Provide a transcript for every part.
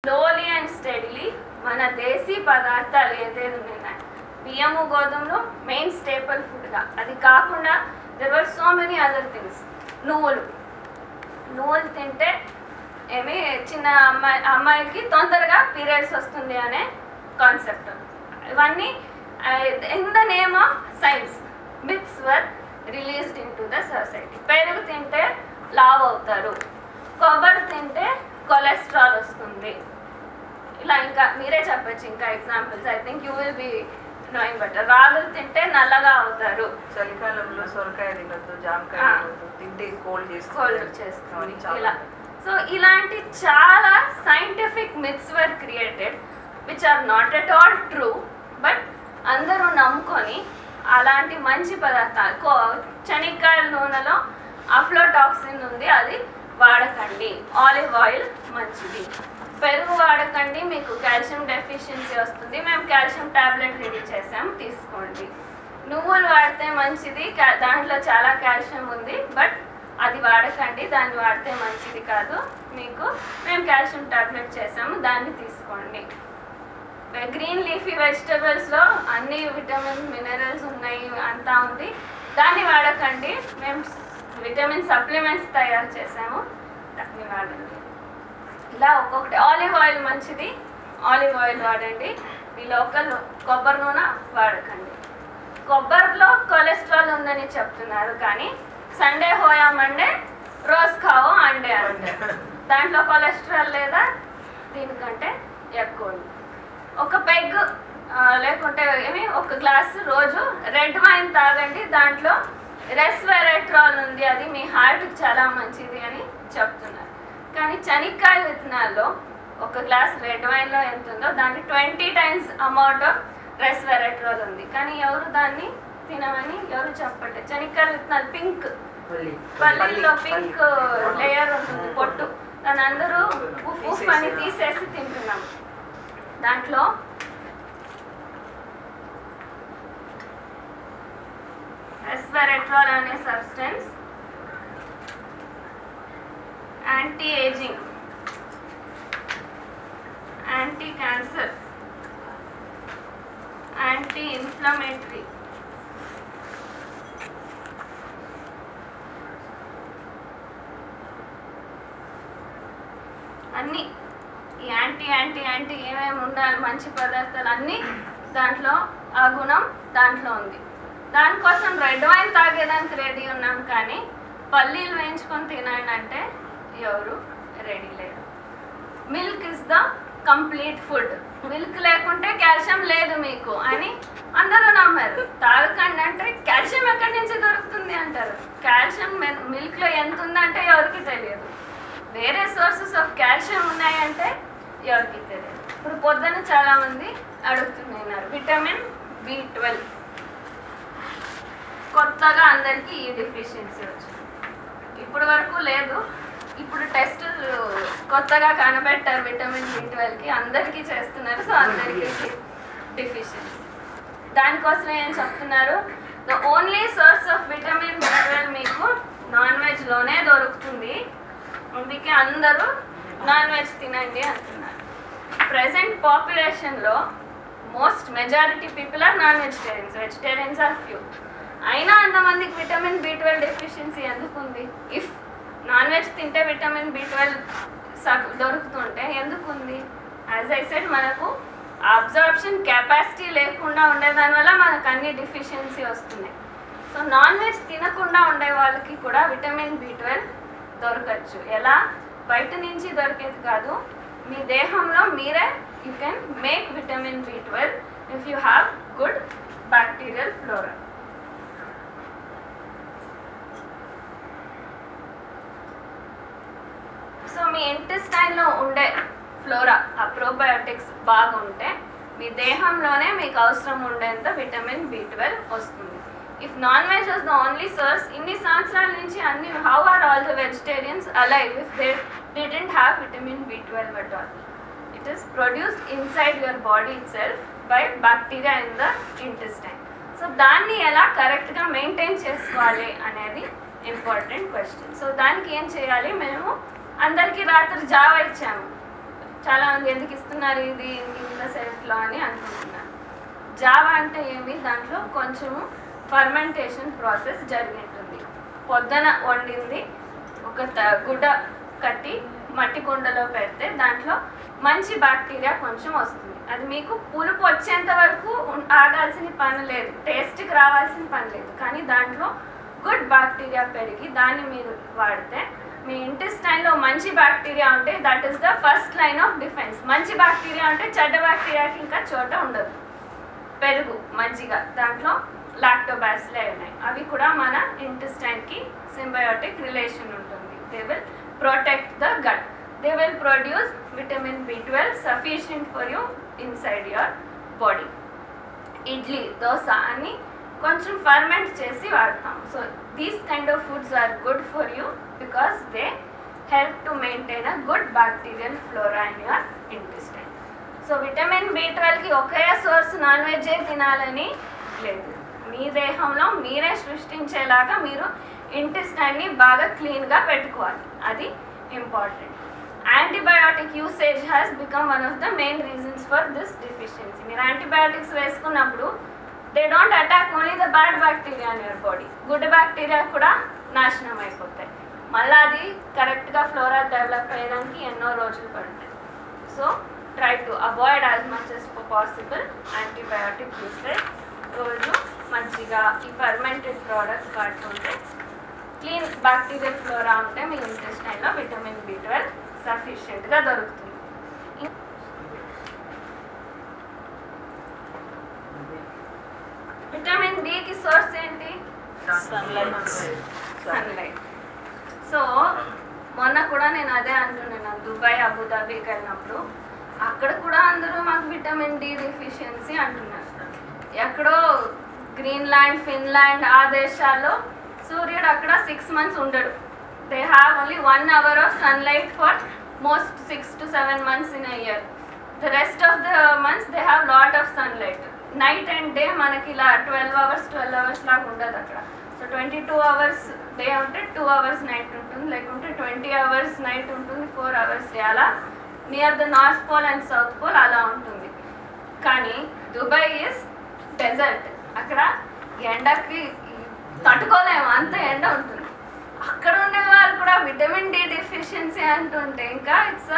Slowly and steadily మన దేశీ పదార్థాలు ఏదైతే ఉన్నాయి, బియ్యము గోధుమలు మెయిన్ స్టేపుల్ ఫుడ్గా, అది కాకుండా there were so many other things. నువ్వులు తింటే ఏమి చిన్న అమ్మాయికి తొందరగా పీరియడ్స్ వస్తుంది అనే కాన్సెప్ట్. ఇవన్నీ in the name of science myths were released in to the society. పెరుగు తింటే లావ్ అవుతారు, కొబ్బరి తింటే కొలెస్ట్రాల్ వస్తుంది, ఇలా ఇంకా మీరే చెప్పచ్చు ఇంకా examples. I think you will be knowing better. రాగులు తింటే నల్లగా అవుతారు, చలికాలంలో సొరకాయ తినద్దు, జామకాయ తినద్దు, తింటే కోల్డ్ చేస్తుంది ఇలా. సో ఇలాంటి చాలా scientific myths were created which are not at all true, but అందరూ నమ్ముకొని అలాంటి మంచి పదార్థాలు, శనక్కాయల నూనెలో అఫ్లోటాక్సిన్ ఉంది, అది వాడకండి. ఆలివ్ ఆయిల్ మంచిది. పెరుగు వాడకండి, మీకు కాల్షియం డెఫిషియన్సీ వస్తుంది, మేము కాల్షియం టాబ్లెట్ రెడీ చేసాం, తీసుకోండి. నువ్వులు వాడితే మంచిది, దాంట్లో చాలా కాల్షియం ఉంది, బట్ అది వాడకండి, దాన్ని వాడితే మంచిది కాదు, మీకు మేము కాల్షియం టాబ్లెట్ చేసాము, దాన్ని తీసుకోండి. గ్రీన్ లీఫీ వెజిటబుల్స్లో అన్ని విటమిన్స్ మినరల్స్ ఉన్నాయి, అంతా ఉంది, దాన్ని వాడకండి, మేము విటమిన్ సప్లిమెంట్స్ తయారు చేసాము, దాన్ని వాడండి. ఇలా ఒక్కొక్కటి. ఆలివ్ ఆయిల్ మంచిది, ఆలివ్ ఆయిల్ వాడండి. మీ లోకల్ కొబ్బరి నూనె వాడకండి. కొబ్బరిలో కొలెస్ట్రాల్ ఉందని చెప్తున్నారు, కానీ సండే హోయా మండే రోజ్ ఖావో అండే అంటే దాంట్లో కొలెస్ట్రాల్ లేదా దీనికంటే ఎక్కువ. ఒక పెగ్ లేకుంటే ఏమి ఒక గ్లాసు రోజు రెడ్ వైన్ తాగండి, దాంట్లో రెస్వెరాట్రాల్ ఉంది, అది మీ హార్ట్కి చాలా మంచిది అని చెప్తున్నారు. కానీ శనక్కాయ విత్తనాల్లో ఒక గ్లాస్ రెడ్ వైన్లో ఎంత ఉందో దాన్ని 20 times అమౌంట్ ఆఫ్ రెస్వెరాట్రాల్ ఉంది, కానీ ఎవరు దాన్ని తినమని ఎవరు చెప్పట్లేదు. శనక్కాయ విత్తనాలు పింక్, పల్లీలో పింక్ లేయర్ ఉంటుంది పొట్టు, దాని అందరూ ఉప్పు అని తీసేసి తింటున్నాం. దాంట్లో రెస్వెరాట్రాల్ అనే substance anti ageing, anti cancer, anti inflammatory, అన్నీ ఈ యాంటీ ఏమేమి ఉండాలి మంచి పదార్థాలు అన్నీ దాంట్లో ఆ గుణం దాంట్లో ఉంది. దానికోసం రెడ్ వైన్ తాగేదానికి రెడీ ఉన్నాం, కానీ పల్లీలు వేయించుకొని తినండి అంటే ఎవరు రెడీ లేరు. Milk is the complete food, milk లేకుంటే కాల్షియం లేదు మీకు అని అందరూ నమ్మారు. తాగకండి అంటే కాల్షియం ఎక్కడి నుంచి దొరుకుతుంది అంటారు. కాల్షియం మిల్క్లో ఎంత ఉందంటే ఎవరికి తెలియదు. వేరే సోర్సెస్ ఆఫ్ కాల్షియం ఉన్నాయంటే ఎవరికి తెలియదు. ఇప్పుడు పొద్దున చాలామంది అడుగుతున్నారు విటమిన్ B12, కొత్తగా అందరికీ ఈ డెఫిషియన్సీ వచ్చింది, ఇప్పటి వరకు లేదు. ఇప్పుడు టెస్టులు కొత్తగా కనిపెట్టారు విటమిన్ B12కి, అందరికీ చేస్తున్నారు, సో అందరికీ డెఫిషియన్సీ. దానికోసం ఏం చెప్తున్నారు, the only source of vitamin B12 మీకు నాన్ వెజ్లోనే దొరుకుతుంది, అందుకే అందరూ నాన్ వెజ్ తినండి అంటున్నారు. ప్రెసెంట్ పాపులేషన్లో most majority people are non vegetarians, vegetarians are few. అయినా అంతమందికి విటమిన్ B12 డెఫిషియన్సీ ఎందుకుంది? ఇఫ్ నాన్ వెజ్ తింటే విటమిన్ B12 దొరుకుతుంటే ఎందుకుంది? యాజ్ ఐ సెడ్, మనకు అబ్జార్ప్షన్ కెపాసిటీ లేకుండా ఉండేదానివల్ల మనకు అన్ని డెఫిషియన్సీ వస్తున్నాయి. సో నాన్ వెజ్ తినకుండా ఉండే వాళ్ళకి కూడా విటమిన్ B12 దొరకచ్చు. ఎలా? బయట నుంచి దొరికేది కాదు, మీ దేహంలో మీరే you can make vitamin B12 if you have good bacterial flora. So మీ ఇంటెస్టైన్లో ఉండే ఫ్లోరా, ఆ ప్రోబయోటిక్స్ బాగుంటే మీ దేహంలోనే మీకు అవసరం ఉండేంత విటమిన్ B12 వస్తుంది. If non veg was the only source, ఇన్ని సంవత్సరాల నుంచి అన్ని how are all the vegetarians alive if they didn't have vitamin B12 at all? It is produced inside your body itself by bacteria in the intestine. So దాన్ని ఎలా కరెక్ట్గా maintain చేసుకోవాలి అనేది important question. So దానికి ఏం చేయాలి? మేము అందరికీ రాత్రి జావా ఇచ్చాము, చాలా మంది ఎందుకు ఇస్తున్నారు ఇది ఇంత సేఫ్లో అని అనుకుంటున్నారు. జావా అంటే ఏమి, దాంట్లో కొంచెము ఫర్మెంటేషన్ ప్రాసెస్ జరిగి ఉంటుంది. పొద్దున వండింది ఒక గుడ్డ కట్టి మట్టి కుండలో పెడితే దాంట్లో మంచి బ్యాక్టీరియా కొంచెం వస్తుంది. అది మీకు పులుపు వచ్చేంత వరకు ఆగాల్సిన పని లేదు, టేస్ట్కి రావాల్సిన పని లేదు. కానీ దాంట్లో గుడ్ బ్యాక్టీరియా పెరిగి దాన్ని మీరు వాడితే మీ ఇంటెస్టైన్లో మంచి బ్యాక్టీరియా ఉంటే that is the first line of defence. మంచి బ్యాక్టీరియా ఉంటే చెడ్డ బ్యాక్టీరియాకి ఇంకా చోట ఉండదు. పెరుగు, మజ్జిగ, దాంట్లో లాక్టోబాసిల్లే ఉన్నాయి. అవి కూడా మన ఇంటెస్టైన్కి సింబయోటిక్ రిలేషన్ ఉంటుంది. They will protect the gut. They will produce vitamin B12 sufficient for you inside your body. Idli, dosa అని కొంచెం ఫర్మెంట్ చేసి వాడతాం. So these kind of foods are good for you because they help to maintain a good bacterial flora in your intestine. So vitamin B12కి ఒకే source non వెజ్జే తినాలని లేదు. మీ దేహంలో మీరే సృష్టించేలాగా మీరు ఇంటెస్టైన్ని బాగా క్లీన్గా పెట్టుకోవాలి. అది important. Antibiotic usage has become one of the main reasons for this deficiency. మీరు యాంటీబయాటిక్స్ వేసుకున్నప్పుడు they don't attack only the bad bacteria in your body, good bacteria కూడా నాశనం అయిపోతాయి. మళ్ళీ అది కరెక్ట్గా ఫ్లోరా డెవలప్ అయ్యడానికి ఎన్నో రోజులు పడుతుంది. So try to avoid as much as possible antibiotic usage. రోజు మజ్జిగ, ఈ ఫర్మెంటెడ్ ప్రోడక్ట్స్ వాడుతుంటే క్లీన్ బ్యాక్టీరియల్ ఫ్లోరా ఉంటే మీ ఇంటెస్టైన్లో విటమిన్ B12 సఫిషియెంట్గా దొరుకుతుంది. విటమిన్ Dకి సోర్స్ ఏంటి? సన్లైట్. సో మొన్న కూడా నేను అదే అంటున్నాను, దుబాయ్, అబుదాబీకి వెళ్ళినప్పుడు అక్కడ కూడా అందరూ మాకు విటమిన్ D డెఫిషియన్సీ అంటున్నారు. ఎక్కడో గ్రీన్లాండ్, ఫిన్లాండ్ ఆ దేశాల్లో సూర్యుడు అక్కడ 6 months ఉండడు. They have only 1 hour of sunlight for most 6 to 7 months in a year. The rest of the months they have lot of sunlight. Night and day మనకి ఇలా 12 hours లాగా ఉండదు అక్కడ. సో 22 hours డే ఉంటే 2 hours night ఉంటుంది, లేకుంటే 20 hours night ఉంటుంది, 4 hours డే. అలా near the north pole and south pole అలా ఉంటుంది. కానీ దుబాయ్ ఈజ్ డెజర్ట్. అక్కడ ఎండకి తట్టుకోలేము, అంత ఎండ ఉంటుంది. అక్కడ ఉండే వాళ్ళు కూడా విటమిన్ D డెఫిషియన్సీ అంటుంటే ఇంకా ఇట్స్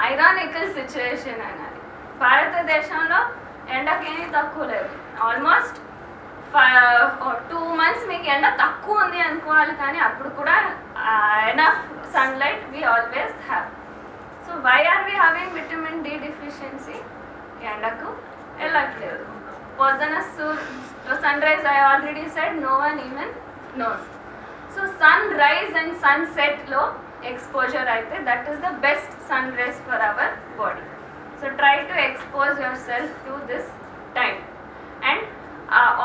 ఐరానికల్ సిచ్యువేషన్ అన్నది. భారతదేశంలో ఎండకేమీ తక్కువ లేదు. ఆల్మోస్ట్ 2 months మీకు ఎండ తక్కువ ఉంది అనుకోవాలి, కానీ అప్పుడు కూడా enough sunlight we always have. So why are we having vitamin D deficiency? ఎండకు వెళ్ళట్లేదు. పొద్దున sunrise, I already said, no one even knows. So sunrise and సన్ సెట్లో ఎక్స్పోజర్ అయితే that is the best sunrise for our body. So try to expose yourself to this time. And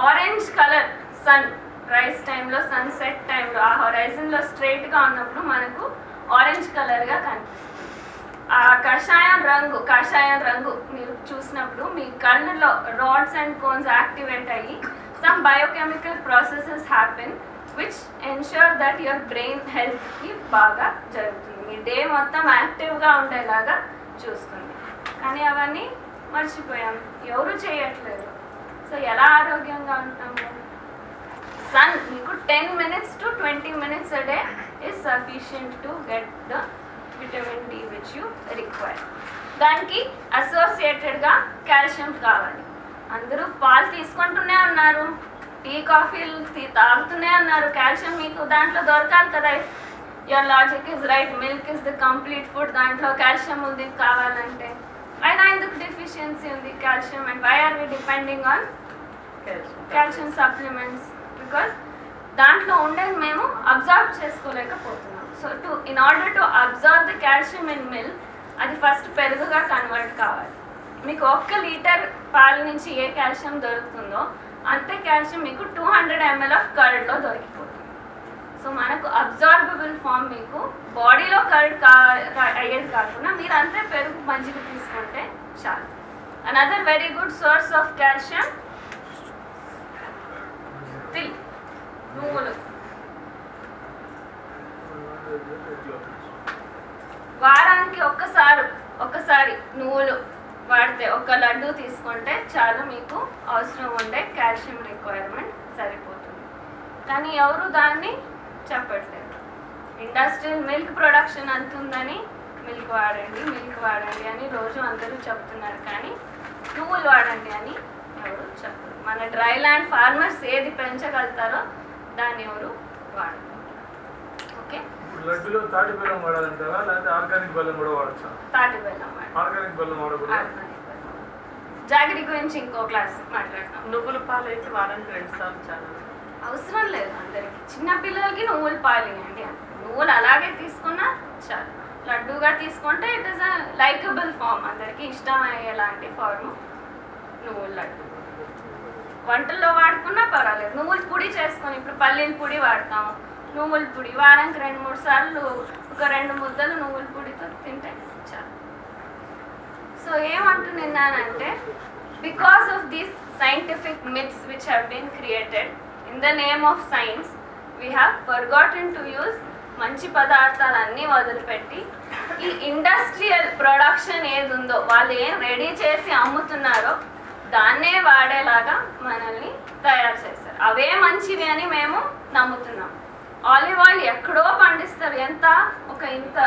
orange colour sunrise టైంలో, సన్సెట్ టైంలో ఆ హొరైజన్లో స్ట్రైట్గా ఉన్నప్పుడు మనకు ఆరెంజ్ కలర్గా కనిపిస్తుంది. ఆ కషాయం రంగు మీరు చూసినప్పుడు మీ కళ్ళలో రాడ్స్ అండ్ కోన్స్ యాక్టివేట్ అయ్యి some biochemical processes happen which ensure that your brain హెల్త్కి బాగా జరుగుతుంది. మీ డే మొత్తం యాక్టివ్గా ఉండేలాగా చూస్తుంది. కానీ అవన్నీ మర్చిపోయాం, ఎవరు చేయట్లేదు. సో ఎలా ఆరోగ్యంగా ఉంటాము? సన్ మీకు 10 minutes to 20 minutes a day is sufficient to get the vitamin D which you require. దానికి అసోసియేటెడ్గా కాల్షియం కావాలి. అందరూ పాలు తీసుకుంటూనే ఉన్నారు, టీ కాఫీలు తాగుతూనే ఉన్నారు, కాల్షియం మీకు దాంట్లో దొరకాలి కదా. Your logic is right, milk is the complete food, దాంట్లో కాల్షియం ఉంది కావాలంటే. అయినా ఎందుకు డెఫిషియన్సీ ఉంది calcium? And why are we depending on calcium supplements? Because దాంట్లో ఉండేది మేము అబ్జర్వ్ చేసుకోలేకపోతున్నాం. So in order to observe the calcium in milk, అది ఫస్ట్ పెరుగుగా కన్వర్ట్ కావాలి. మీకు 1 లీటర్ పాల నుంచి ఏ కాల్షియం దొరుకుతుందో అంతే కాల్షియం మీకు 200 ml ఆఫ్ కర్డ్లో దొరికిపోతుంది. సో మనకు అబ్జార్బబుల్ ఫామ్ మీకు బాడీలో కర్డ్ అయ్యేది కాకుండా మీరు అంతే పెరుగు మజ్జిగ తీసుకుంటే చాలు. Another very good source of calcium til, నువ్వులు. వారానికి ఒకసారి నువ్వులు వాడితే ఒక లడ్డు తీసుకుంటే చాలు మీకు అవసరం ఉండే కాల్షియం రిక్వైర్మెంట్ సరిపోతుంది. కానీ ఎవరు దాన్ని చెప్పట్లేదు. ఇండస్ట్రియల్ మిల్క్ ప్రొడక్షన్ అంత ఉందని మిల్క్ వాడండి అని రోజు అందరూ చెప్తున్నారు, కానీ నువ్వులు వాడండి అని ఎవరు చెప్పరు. మన డ్రై ల్యాండ్ ఫార్మర్స్ ఏది పెంచగలుగుతారో దాన్ని ఎవరు వాడరు. ఓకే, లడ్డులో తాటి బెల్లం వాడాలంటారా లేకపోతే ఆర్గానిక్ బెల్లం కూడా వాడచ్చా? తాటి బెల్లం వాడాలి. ఆర్గానిక్ బెల్లం వాడకూడదు. జాగిరి గురించి ఇంకో క్లాస్ మాట్లాడతాం. నువ్వుల పాలు అయితే వారానికి 2 సార్లు చాలా అవసరం లేదు అందరికి. చిన్నపిల్లలకి నువ్వులు పాలు ఇవ్వండి, నువ్వులు అలాగే తీసుకున్నా చాలు. లడ్డూగా తీసుకుంటే it is a likable form, అందరికి ఇష్టమయ్యేలాంటి ఫార్మ్ నువ్వుల లడ్డు. వంటల్లో వాడుకున్నా పర్వాలేదు. నువ్వుల పొడి చేసుకొని, ఇప్పుడు పల్లీల పొడి వాడతాము, నువ్వుల పొడి వారానికి 2-3 సార్లు ఒక 2 ముద్దలు నువ్వుల పొడితో తింటే చాలు. సో ఏమంటున్నానంటే, because of these scientific myths which have been created in the name of science, we have forgotten to use మంచి పదార్థాలన్నీ వదిలిపెట్టి ఈ ఇండస్ట్రియల్ ప్రొడక్షన్ ఏది ఉందో వాళ్ళు ఏం రెడీ చేసి అమ్ముతున్నారో దాన్నే వాడేలాగా మనల్ని తయారు చేస్తారు. అవే మంచివి అని మేము నమ్ముతున్నాం. ఆలివ్ ఆయిల్ ఎక్కడో పండిస్తారు, ఎంత ఒక ఇంత